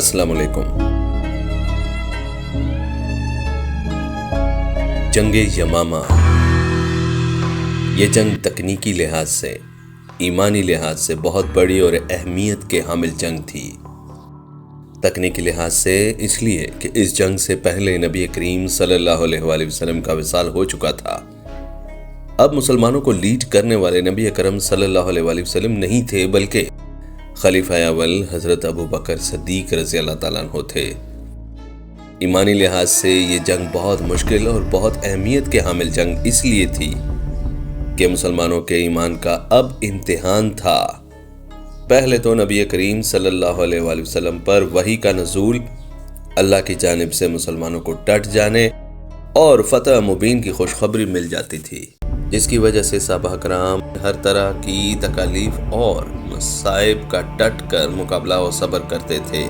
السلام علیکم۔ جنگ یمامہ، یہ جنگ تکنیکی لحاظ سے، ایمانی لحاظ سے بہت بڑی اور اہمیت کے حامل جنگ تھی۔ تکنیکی لحاظ سے اس لیے کہ اس جنگ سے پہلے نبی کریم صلی اللہ علیہ وآلہ وسلم کا وصال ہو چکا تھا۔ اب مسلمانوں کو لیڈ کرنے والے نبی اکرم صلی اللہ علیہ وآلہ وسلم نہیں تھے، بلکہ خلیفہ اول حضرت ابو بکر صدیق رضی اللہ تعالیٰ عنہ تھے۔ ایمانی لحاظ سے یہ جنگ بہت مشکل اور بہت اہمیت کے حامل جنگ اس لیے تھی کہ مسلمانوں کے ایمان کا اب امتحان تھا۔ پہلے تو نبی کریم صلی اللہ علیہ وآلہ وسلم پر وحی کا نزول، اللہ کی جانب سے مسلمانوں کو ڈٹ جانے اور فتح مبین کی خوشخبری مل جاتی تھی، جس کی وجہ سے صحابہ کرام ہر طرح کی تکالیف اور مصائب کا ڈٹ کر مقابلہ و صبر کرتے تھے۔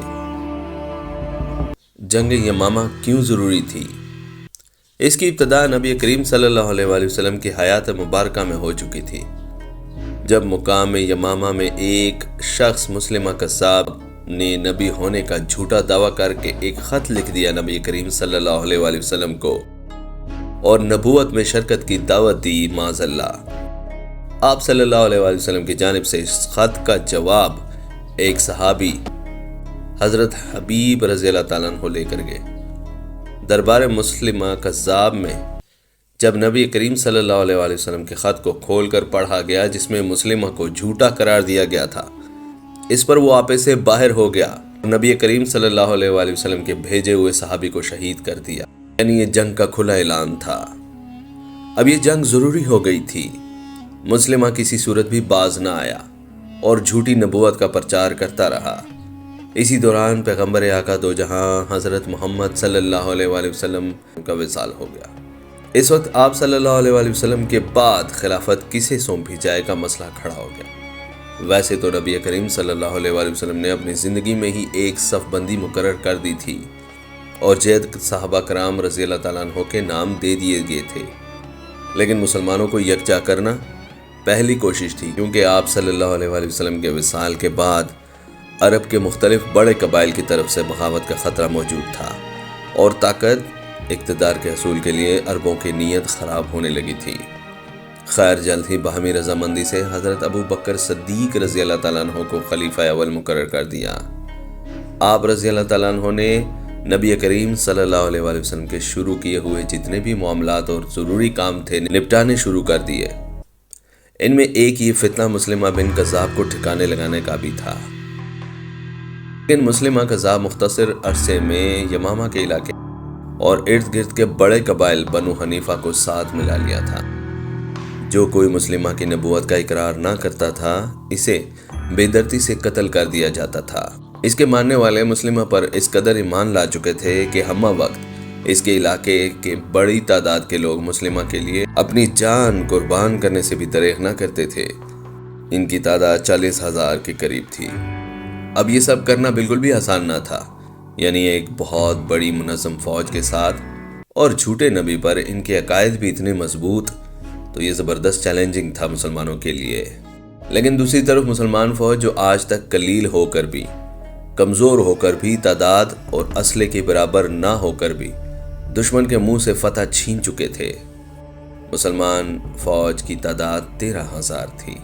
جنگ یمامہ کیوں ضروری تھی؟ اس کی ابتدا نبی کریم صلی اللہ علیہ وآلہ وسلم کی حیات مبارکہ میں ہو چکی تھی، جب مقام یمامہ میں ایک شخص مسلمہ قذاب نے نبی ہونے کا جھوٹا دعویٰ کر کے ایک خط لکھ دیا نبی کریم صلی اللہ علیہ وآلہ وسلم کو اور نبوت میں شرکت کی دعوت دی۔ معاذ اللہ، آپ صلی اللہ علیہ وآلہ وسلم کی جانب سے اس خط کا جواب ایک صحابی حضرت حبیب رضی اللہ تعالیٰ عنہ لے کر گئے۔ دربار مسلمہ قذاب میں جب نبی کریم صلی اللہ علیہ وآلہ وسلم کے خط کو کھول کر پڑھا گیا، جس میں مسلمہ کو جھوٹا قرار دیا گیا تھا، اس پر وہ آپے سے باہر ہو گیا، نبی کریم صلی اللہ علیہ وآلہ وسلم کے بھیجے ہوئے صحابی کو شہید کر دیا۔ یعنی یہ جنگ کا کھلا اعلان تھا۔ اب یہ جنگ ضروری ہو گئی تھی۔ مسلمہ کسی صورت بھی باز نہ آیا اور جھوٹی نبوت کا پرچار کرتا رہا۔ اسی دوران پیغمبر آقا دو جہاں حضرت محمد صلی اللہ علیہ وآلہ وسلم کا وصال ہو گیا۔ اس وقت آپ صلی اللہ علیہ وآلہ وسلم کے بعد خلافت کسے سونپی جائے کا مسئلہ کھڑا ہو گیا۔ ویسے تو نبی کریم صلی اللہ علیہ وآلہ وسلم نے اپنی زندگی میں ہی ایک صف بندی مقرر کر دی تھی اور جید صحابہ کرام رضی اللہ تعالیٰ عنہ کے نام دے دیے گئے تھے، لیکن مسلمانوں کو یکجا کرنا پہلی کوشش تھی، کیونکہ آپ صلی اللہ علیہ وآلہ وسلم کے وصال کے بعد عرب کے مختلف بڑے قبائل کی طرف سے بغاوت کا خطرہ موجود تھا اور طاقت اقتدار کے حصول کے لیے عربوں کی نیت خراب ہونے لگی تھی۔ خیر، جلد ہی باہمی رضامندی سے حضرت ابو بکر صدیق رضی اللہ تعالیٰ عنہ کو خلیفہ اول مقرر کر دیا۔ آپ رضی اللہ تعالیٰ عنہ نے نبی کریم صلی اللہ علیہ وآلہ وسلم کے شروع کیے ہوئے جتنے بھی معاملات اور ضروری کام تھے نپٹانے شروع کر دیے۔ ان میں ایک یہ فتنہ مسلمہ بن قذاب کو ٹھکانے لگانے کا بھی تھا، لیکن مسلمہ قذاب مختصر عرصے میں یمامہ کے علاقے اور ارد گرد کے بڑے قبائل بنو حنیفہ کو ساتھ ملا لیا تھا۔ جو کوئی مسلمہ کی نبوت کا اقرار نہ کرتا تھا، اسے بے دردی سے قتل کر دیا جاتا تھا۔ اس کے ماننے والے مسلمہ پر اس قدر ایمان لا چکے تھے کہ ہمہ وقت اس کے علاقے کے بڑی تعداد کے لوگ مسلمہ کے لیے اپنی جان قربان کرنے سے بھی دریغ نہ کرتے تھے۔ ان کی تعداد 40,000 کے قریب تھی۔ اب یہ سب کرنا بالکل بھی آسان نہ تھا، یعنی ایک بہت بڑی منظم فوج کے ساتھ اور جھوٹے نبی پر ان کے عقائد بھی اتنے مضبوط، تو یہ زبردست چیلنجنگ تھا مسلمانوں کے لیے۔ لیکن دوسری طرف مسلمان فوج جو آج تک قلیل ہو کر بھی، کمزور ہو کر بھی، تعداد اور اسلحے کے برابر نہ ہو کر بھی دشمن کے منہ سے فتح چھین چکے تھے۔ مسلمان فوج کی تعداد 13,000 تھی۔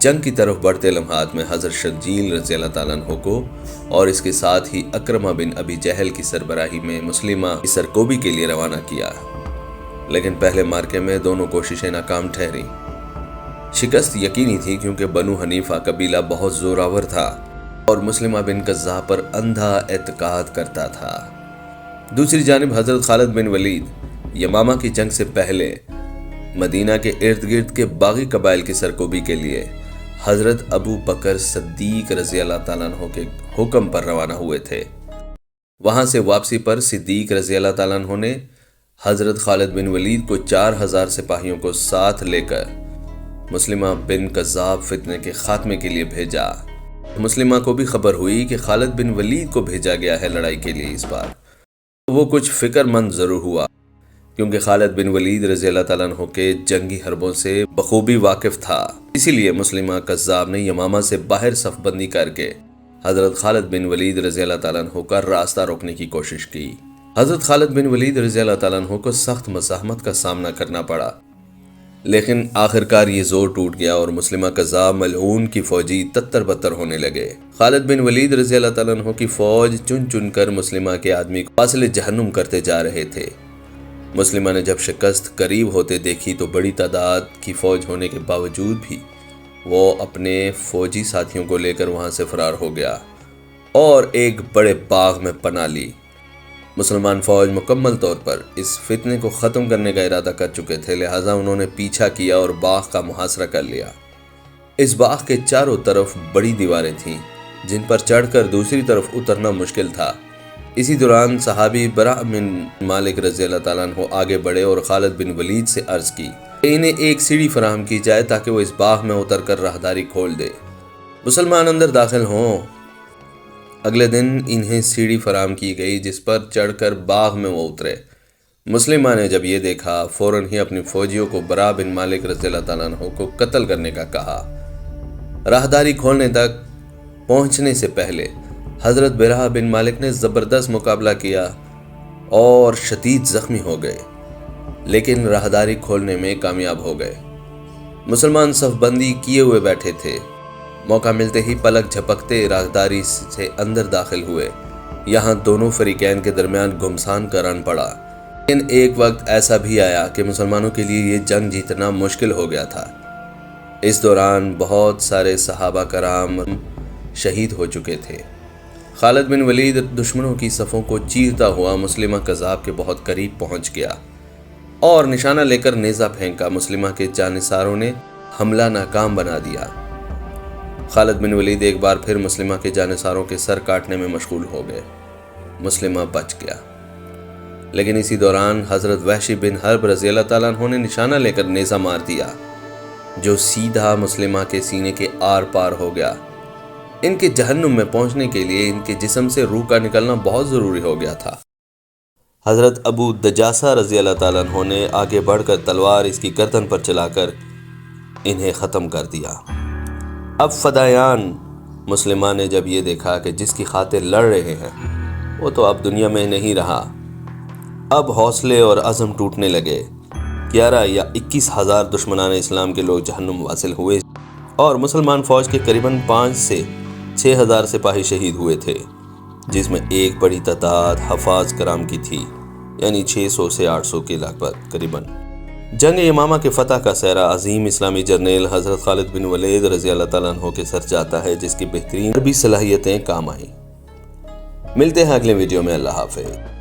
جنگ کی طرف بڑھتے لمحات میں حضرت شرجیل رضی اللہ تعالیٰ عنہ کو اور اس کے ساتھ ہی اکرمہ بن ابی جہل کی سربراہی میں مسلمہ کی سرکوبی کے لیے روانہ کیا، لیکن پہلے مارکے میں دونوں کوششیں ناکام ٹھہری۔ شکست یقینی تھی، کیونکہ بنو حنیفہ قبیلہ بہت زوراور تھا اور مسلمہ بن قذاب پر اندھا اعتقاد کرتا تھا۔ دوسری جانب حضرت خالد بن ولید یمامہ کی جنگ سے پہلے مدینہ کے ارد گرد کے باغی قبائل کی سرکوبی کے لیے حضرت ابو بکر صدیق رضی اللہ تعالیٰ عنہ کے حکم پر روانہ ہوئے تھے۔ وہاں سے واپسی پر صدیق رضی اللہ تعالیٰ عنہ نے حضرت خالد بن ولید کو 4,000 سپاہیوں کو ساتھ لے کر مسلمہ بن قذاب فتنے کے خاتمے کے لیے بھیجا۔ مسلمہ کو بھی خبر ہوئی کہ خالد بن ولید کو بھیجا گیا ہے لڑائی کے لیے۔ اس بار وہ کچھ فکر مند ضرور ہوا، کیونکہ خالد بن ولید رضی اللہ تعالیٰ عنہ کے جنگی حربوں سے بخوبی واقف تھا۔ اسی لیے مسلمہ قذاب نے یمامہ سے باہر صف بندی کر کے حضرت خالد بن ولید رضی اللہ تعالیٰ عنہ کا راستہ روکنے کی کوشش کی۔ حضرت خالد بن ولید رضی اللہ تعالیٰ عنہ کو سخت مزاحمت کا سامنا کرنا پڑا، لیکن آخرکار یہ زور ٹوٹ گیا اور مسلمہ قذاب ملعون کی فوجی تتر بتر ہونے لگے۔ خالد بن ولید رضی اللہ تعالیٰ عنہ کی فوج چن چن کر مسلمہ کے آدمی کو فاصل جہنم کرتے جا رہے تھے۔ مسلمہ نے جب شکست قریب ہوتے دیکھی تو بڑی تعداد کی فوج ہونے کے باوجود بھی وہ اپنے فوجی ساتھیوں کو لے کر وہاں سے فرار ہو گیا اور ایک بڑے باغ میں پناہ لی۔ مسلمان فوج مکمل طور پر اس فتنے کو ختم کرنے کا ارادہ کر چکے تھے، لہٰذا انہوں نے پیچھا کیا اور باغ کا محاصرہ کر لیا۔ اس باغ کے چاروں طرف بڑی دیواریں تھیں جن پر چڑھ کر دوسری طرف اترنا مشکل تھا۔ اسی دوران صحابی برا بن مالک رضی اللہ تعالیٰ عنہ آگے بڑھے اور خالد بن ولید سے عرض کی کہ انہیں ایک سیڑھی فراہم کی جائے تاکہ وہ اس باغ میں اتر کر راہداری کھول دے، مسلمان اندر داخل ہوں۔ اگلے دن انہیں سیڑھی فراہم کی گئی جس پر چڑھ کر باغ میں وہ اترے۔ مسلمہ نے جب یہ دیکھا فوراً ہی اپنی فوجیوں کو برا بن مالک رضی اللہ تعالیٰ عنہ کو قتل کرنے کا کہا۔ راہداری کھولنے تک پہنچنے سے پہلے حضرت برا بن مالک نے زبردست مقابلہ کیا اور شدید زخمی ہو گئے، لیکن راہداری کھولنے میں کامیاب ہو گئے۔ مسلمان صف بندی کیے ہوئے بیٹھے تھے، موقع ملتے ہی پلک جھپکتے راہداری سے اندر داخل ہوئے۔ یہاں دونوں فریقین کے درمیان گھمسان کا رن پڑا، لیکن ایک وقت ایسا بھی آیا کہ مسلمانوں کے لیے یہ جنگ جیتنا مشکل ہو گیا تھا۔ اس دوران بہت سارے صحابہ کرام شہید ہو چکے تھے۔ خالد بن ولید دشمنوں کی صفوں کو چیرتا ہوا مسلمہ قذاب کے بہت قریب پہنچ گیا اور نشانہ لے کر نیزہ پھینکا۔ مسلمہ کے جانثاروں نے حملہ ناکام بنا دیا۔ خالد بن ولید ایک بار پھر مسلمہ کے جانثاروں کے سر کاٹنے میں مشغول ہو گئے۔ مسلمہ بچ گیا، لیکن اسی دوران حضرت وحشی بن حرب رضی اللہ تعالیٰ عنہ نے نشانہ لے کر نیزہ مار دیا جو سیدھا مسلمہ کے سینے کے آر پار ہو گیا۔ ان کے جہنم میں پہنچنے کے لیے ان کے جسم سے روح کا نکلنا بہت ضروری ہو گیا تھا۔ حضرت ابو دجاسہ رضی اللہ تعالیٰ عنہ نے آگے بڑھ کر تلوار اس کی گردن پر چلا کر انہیں ختم کر دیا۔ اب فدایان مسلمان نے جب یہ دیکھا کہ جس کی خاطر لڑ رہے ہیں وہ تو اب دنیا میں نہیں رہا، اب حوصلے اور عزم ٹوٹنے لگے۔ 11 یا 21 ہزار دشمنان اسلام کے لوگ جہنم واصل ہوئے اور مسلمان فوج کے قریباً 5 سے 6 ہزار سپاہی شہید ہوئے تھے، جس میں ایک بڑی تعداد حفاظ کرام کی تھی، یعنی 600 سے 800 کے لگ بھگ قریباً۔ جنگ یمامہ کے فتح کا سہرا عظیم اسلامی جرنیل حضرت خالد بن ولید رضی اللہ تعالیٰ عنہ کے سر جاتا ہے، جس کی بہترین حربی صلاحیتیں کام آئیں۔ ملتے ہیں اگلے ویڈیو میں۔ اللہ حافظ۔